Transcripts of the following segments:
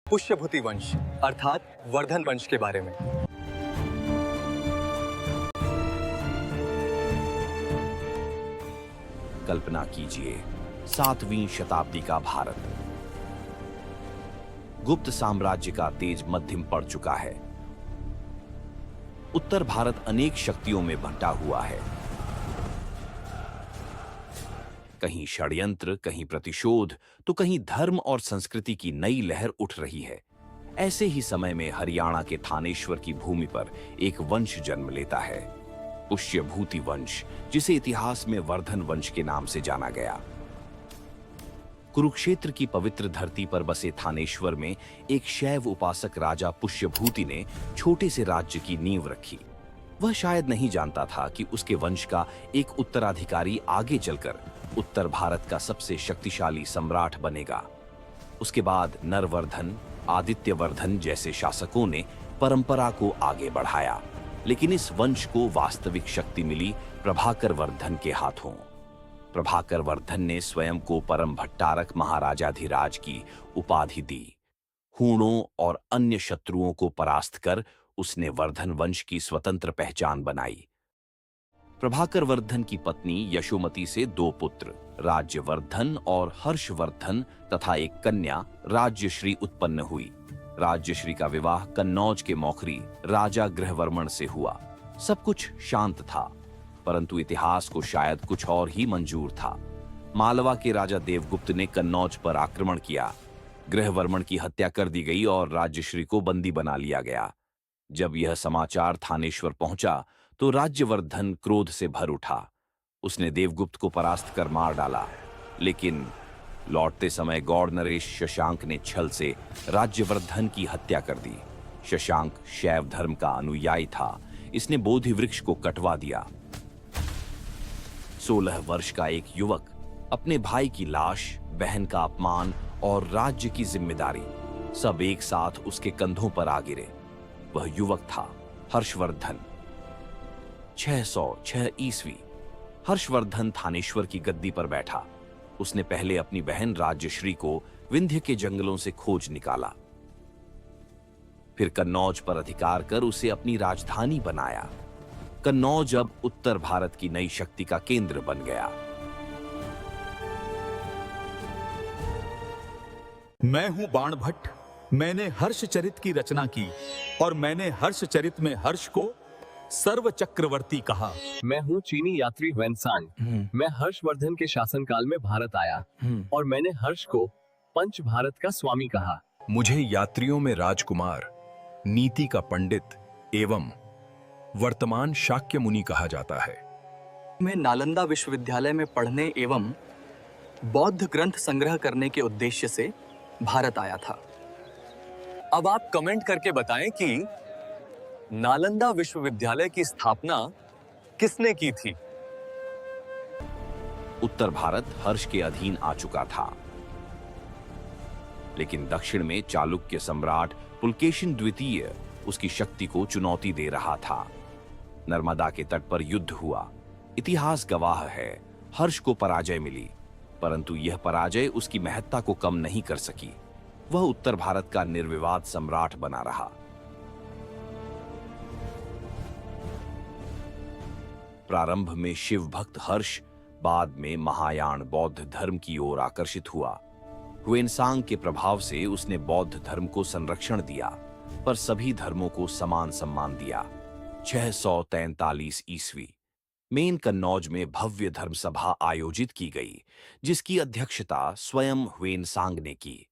पुष्यभूति वंश अर्थात वर्धन वंश के बारे में। कल्पना कीजिए 7वीं शताब्दी का भारत। गुप्त साम्राज्य का तेज मध्यम पड़ चुका है। उत्तर भारत अनेक शक्तियों में बंटा हुआ है। कहीं षड्यंत्र, कहीं प्रतिशोध, तो कहीं धर्म और संस्कृति की नई लहर उठ रही है। ऐसे ही समय में हरियाणा के थानेश्वर की भूमि पर एक वंश जन्म लेता है, पुष्यभूति वंश, जिसे इतिहास में वर्धन वंश के नाम से जाना गया। कुरुक्षेत्र की पवित्र धरती पर बसे थानेश्वर में एक शैव उपासक राजा पुष्यभूति ने छोटे से राज्य की नींव रखी। वह शायद नहीं जानता था कि उसके वंश का एक उत्तराधिकारी आगे चलकर उत्तर भारत का सबसे शक्तिशाली सम्राट बनेगा। उसके बाद नरवर्धन, आदित्यवर्धन जैसे शासकों ने परंपरा को आगे बढ़ाया, लेकिन इस वंश को वास्तविक शक्ति मिली प्रभाकर वर्धन के हाथों। प्रभाकर वर्धन ने स्वयं को परम भट्टारक महाराजाधिराज की उपाधि दी। हूणों और अन्य शत्रुओं को परास्त कर उसने वर्धन वंश की स्वतंत्र पहचान बनाई। प्रभाकर वर्धन की पत्नी यशोमती से 2 पुत्र, राज्यवर्धन और हर्षवर्धन, तथा एक कन्या राज्यश्री उत्पन्न हुई। राज्यश्री का विवाह कन्नौज के मौखरी राजा गृहवर्मण से हुआ। सब कुछ शांत था, परंतु इतिहास को शायद कुछ और ही मंजूर था। मालवा के राजा देवगुप्त ने कन्नौज पर आक्रमण किया। गृहवर्मण की हत्या कर दी गई और राज्यश्री को बंदी बना लिया गया। जब यह समाचार थानेश्वर पहुंचा तो राज्यवर्धन क्रोध से भर उठा। उसने देवगुप्त को परास्त कर मार डाला, लेकिन लौटते समय गौड़ नरेश शशांक ने छल से राज्यवर्धन की हत्या कर दी। शशांक शैव धर्म का अनुयायी था। इसने बोधि वृक्ष को कटवा दिया। 16 वर्ष का एक युवक अपने भाई की लाश, बहन का अपमान और राज्य की जिम्मेदारी सब एक साथ उसके कंधों पर आ गिरे। वह युवक था हर्षवर्धन। 606 ईस्वी हर्षवर्धन थानेश्वर की गद्दी पर बैठा। उसने पहले अपनी बहन राज्यश्री को विंध्य के जंगलों से खोज निकाला, फिर कन्नौज पर अधिकार कर उसे अपनी राजधानी बनाया। कन्नौज अब उत्तर भारत की नई शक्ति का केंद्र बन गया। मैं हूं बाणभट्ट। मैंने हर्षचरित की रचना की और मैंने हर्षचरित में हर्ष को सर्व चक्रवर्ती कहा। मैं हूँ चीनी यात्री वेनसांग। मैं हर्षवर्धन के शासनकाल में भारत आया और मैंने हर्ष को पंच भारत का स्वामी कहा। मुझे यात्रियों में राजकुमार, नीति का पंडित एवं वर्तमान शाक्य मुनि कहा जाता है। मैं नालंदा विश्वविद्यालय में पढ़ने एवं बौद्ध ग्रंथ संग्रह करने के उद्देश्य से भारत आया था। अब आप कमेंट करके बताएं कि नालंदा विश्वविद्यालय की स्थापना किसने की थी? उत्तर भारत हर्ष के अधीन आ चुका था, लेकिन दक्षिण में चालुक्य सम्राट पुलकेशिन द्वितीय उसकी शक्ति को चुनौती दे रहा था। नर्मदा के तट पर युद्ध हुआ। इतिहास गवाह है, हर्ष को पराजय मिली, परंतु यह पराजय उसकी महत्ता को कम नहीं कर सकी। वह उत्तर भारत का निर्विवाद सम्राट बना रहा। प्रारंभ में शिव भक्त हर्ष बाद में महायान बौद्ध धर्म की ओर आकर्षित हुआ। ह्वेनसांग के प्रभाव से उसने बौद्ध धर्म को संरक्षण दिया, पर सभी धर्मों को समान सम्मान दिया। 643 ईस्वी मेन कन्नौज में भव्य धर्म सभा आयोजित की गई, जिसकी अध्यक्षता स्वयं ह्वेनसांग ने की।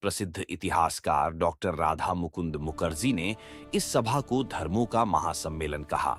प्रसिद्ध इतिहासकार डॉक्टर राधा मुकुंद मुखर्जी ने इस सभा को धर्मों का महासम्मेलन कहा।